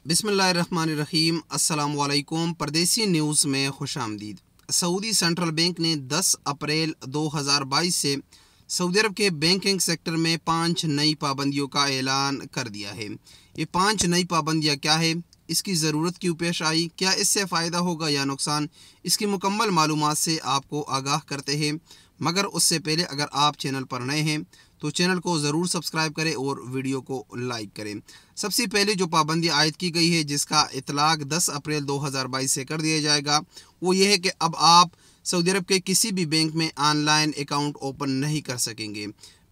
बिस्मिल्लाहिर्रहमानिर्रहीम। अस्सलाम वालेकुम। परदेसी न्यूज़ में खुश आमदीद। सऊदी सेंट्रल बैंक ने 10 अप्रैल 2022 से सऊदी अरब के बैंकिंग सेक्टर में 5 नई पाबंदियों का ऐलान कर दिया है। ये 5 नई पाबंदियाँ क्या है, इसकी ज़रूरत क्यों पेश आई, क्या इससे फ़ायदा होगा या नुकसान, इसकी मुकम्मल मालूमात से आपको आगाह करते हैं। मगर उससे पहले अगर आप चैनल पर नए हैं तो चैनल को ज़रूर सब्सक्राइब करें और वीडियो को लाइक करें। सबसे पहले जो पाबंदी आयद की गई है, जिसका इतलाक़ 10 अप्रैल 2022 से कर दिया जाएगा, वो ये है कि अब आप सऊदी अरब के किसी भी बैंक में ऑनलाइन अकाउंट ओपन नहीं कर सकेंगे।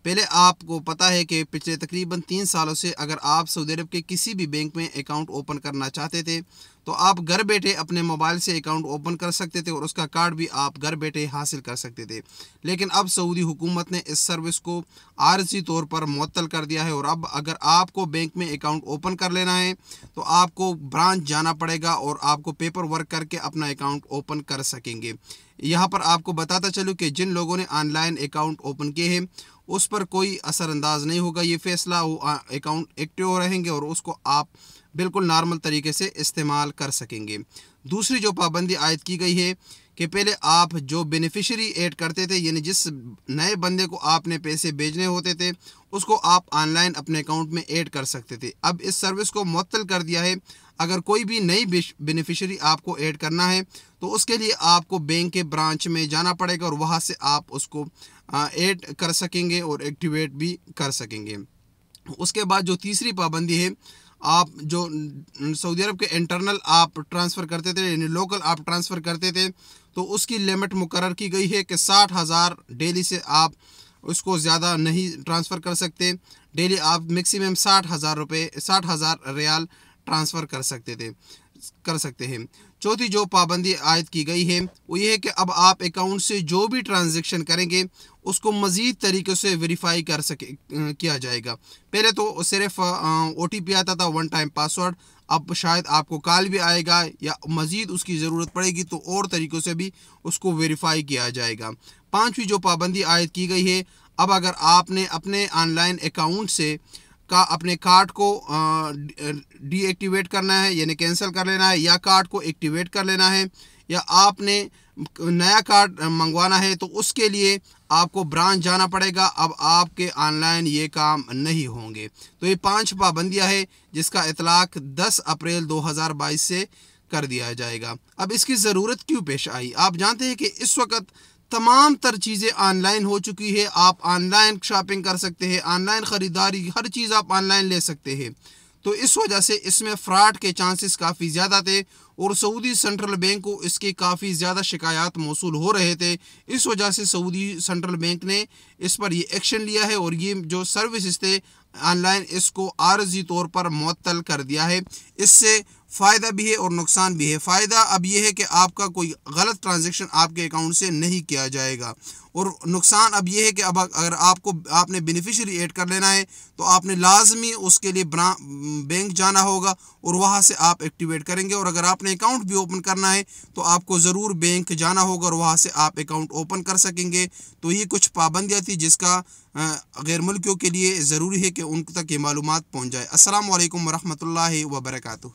पहले आपको पता है कि पिछले तकरीबन 3 सालों से अगर आप सऊदी अरब के किसी भी बैंक में अकाउंट ओपन करना चाहते थे तो आप घर बैठे अपने मोबाइल से अकाउंट ओपन कर सकते थे और उसका कार्ड भी आप घर बैठे हासिल कर सकते थे। लेकिन अब सऊदी हुकूमत ने इस सर्विस को आर्जी तौर पर मुअत्तल कर दिया है और अब अगर आपको बैंक में अकाउंट ओपन कर लेना है तो आपको ब्रांच जाना पड़ेगा और आपको पेपर वर्क करके अपना अकाउंट ओपन कर सकेंगे। यहाँ पर आपको बताता चलूँ कि जिन लोगों ने ऑनलाइन अकाउंट ओपन किए हैं उस पर कोई असरअंदाज नहीं होगा ये फ़ैसला। वो अकाउंट एक्टिव रहेंगे और उसको आप बिल्कुल नॉर्मल तरीके से इस्तेमाल कर सकेंगे। दूसरी जो पाबंदी आयद की गई है कि पहले आप जो बेनिफिशरी ऐड करते थे, यानी जिस नए बंदे को आपने पैसे भेजने होते थे उसको आप ऑनलाइन अपने अकाउंट में ऐड कर सकते थे। अब इस सर्विस को मुअत्तल कर दिया है। अगर कोई भी नई बेनिफिशरी आपको ऐड करना है तो उसके लिए आपको बैंक के ब्रांच में जाना पड़ेगा और वहाँ से आप उसको ऐड कर सकेंगे और एक्टिवेट भी कर सकेंगे। उसके बाद जो तीसरी पाबंदी है, आप जो सऊदी अरब के इंटरनल आप ट्रांसफ़र करते थे, यानी लोकल आप ट्रांसफ़र करते थे, तो उसकी लिमिट मुकर्रर की गई है कि 60,000 डेली से आप उसको ज़्यादा नहीं ट्रांसफ़र कर सकते। डेली आप मैक्सिमम 60,000 रियाल ट्रांसफ़र कर सकते हैं। चौथी जो पाबंदी आयद की गई है वो ये है कि अब आप अकाउंट से जो भी ट्रांजैक्शन करेंगे उसको मज़ीद तरीक़े से वेरीफाई किया जाएगा। पहले तो सिर्फ OTP आता था, वन टाइम पासवर्ड। अब शायद आपको कॉल भी आएगा या मज़ीद उसकी ज़रूरत पड़ेगी तो और तरीक़ों से भी उसको वेरीफाई किया जाएगा। पांचवी जो पाबंदी आयद की गई है, अब अगर आपने अपने ऑनलाइन अकाउंट से अपने कार्ड को डीएक्टिवेट करना है, यानी कैंसिल कर लेना है, या कार्ड को एक्टिवेट कर लेना है, या आपने नया कार्ड मंगवाना है तो उसके लिए आपको ब्रांच जाना पड़ेगा। अब आपके ऑनलाइन ये काम नहीं होंगे। तो ये 5 पाबंदियां हैं जिसका इतलाक़ 10 अप्रैल 2022 से कर दिया जाएगा। अब इसकी ज़रूरत क्यों पेश आई? आप जानते हैं कि इस वक्त तमाम तर चीज़ें ऑनलाइन हो चुकी है। आप ऑनलाइन शॉपिंग कर सकते हैं, ऑनलाइन ख़रीदारी, हर चीज़ आप ऑनलाइन ले सकते हैं। तो इस वजह से इसमें फ़्रॉड के चांसेस काफ़ी ज़्यादा थे और सऊदी सेंट्रल बैंक को इसके काफ़ी ज़्यादा शिकायत मौसूल हो रहे थे। इस वजह से सऊदी सेंट्रल बैंक ने इस पर ये एक्शन लिया है और ये जो सर्विसेज थे ऑनलाइन, इसको आर्जी तौर पर मुअत्तल कर दिया है। इससे फ़ायदा भी है और नुकसान भी है। फ़ायदा अब ये है कि आपका कोई गलत ट्रांजैक्शन आपके अकाउंट से नहीं किया जाएगा, और नुकसान अब ये है कि अब अगर आपने बेनिफिशरी ऐड कर लेना है तो आपने लाजमी उसके लिए बैंक जाना होगा और वहाँ से आप एक्टिवेट करेंगे। और अगर आपने अकाउंट भी ओपन करना है तो आपको ज़रूर बैंक जाना होगा और वहाँ से आप अकाउंट ओपन कर सकेंगे। तो ये कुछ पाबंदियाँ थी जिसका गैर मुल्कियों के लिए ज़रूरी है कि उन तक ये मालूमात पहुँच जाए। अस्सलाम वालेकुम वरहमतुल्लाहि वबरकातुहू।